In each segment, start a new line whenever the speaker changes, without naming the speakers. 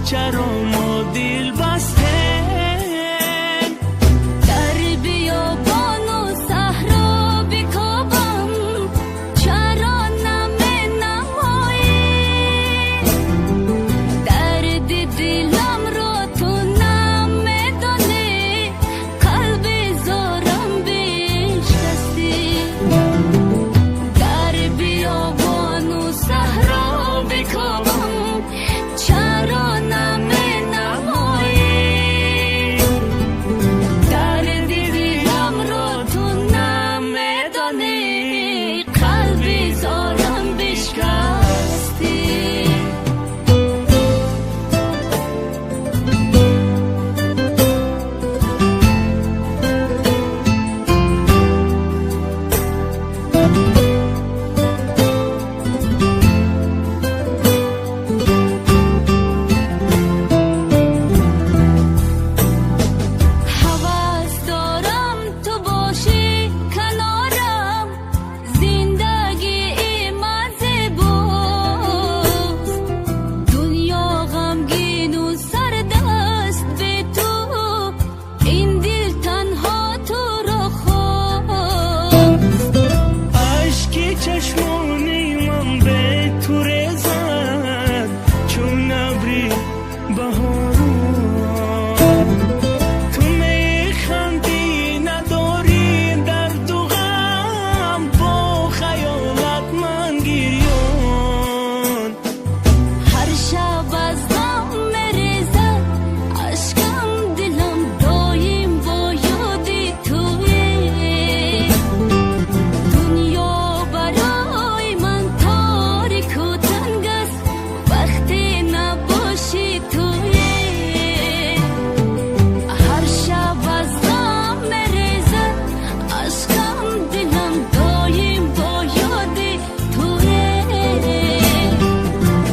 چرا ما دل بسته
در بیابان و صحرا بکابم چرا نمی نمایی درد دلم را تو نمیدانی قلب زارم بشکستی در بیابان و صحرا بکابم چرا نمی نمایی درد دلم را تو نمیدانی قلب زارم بشکستی هوس دارم تو باشی کنارم زندگی مزه باز دنیا غمگین و سردست به تو این دل تنها تو را خواست
اشکی چشمانی من به تو ریزد چون ابری بهارون تو میخندی نداری درد و غم با خیالت من گریان
هر شب از غم میریزد اشکم دلم دایم با یاد تویی دنیا برای من تاریک و تنگ است وقتی نباشی تویی هر شب از غم میریزد اشکم دلم دایم با یاد تویی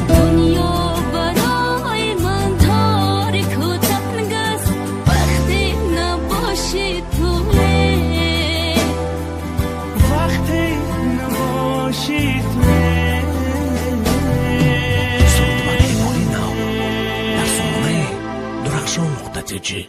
دنیا برای من تاریک و تنگ است وقتی نباشی تویی
وقتی نباشی تو
صوت برای مالی نو در سالانه درخشان نقطه جی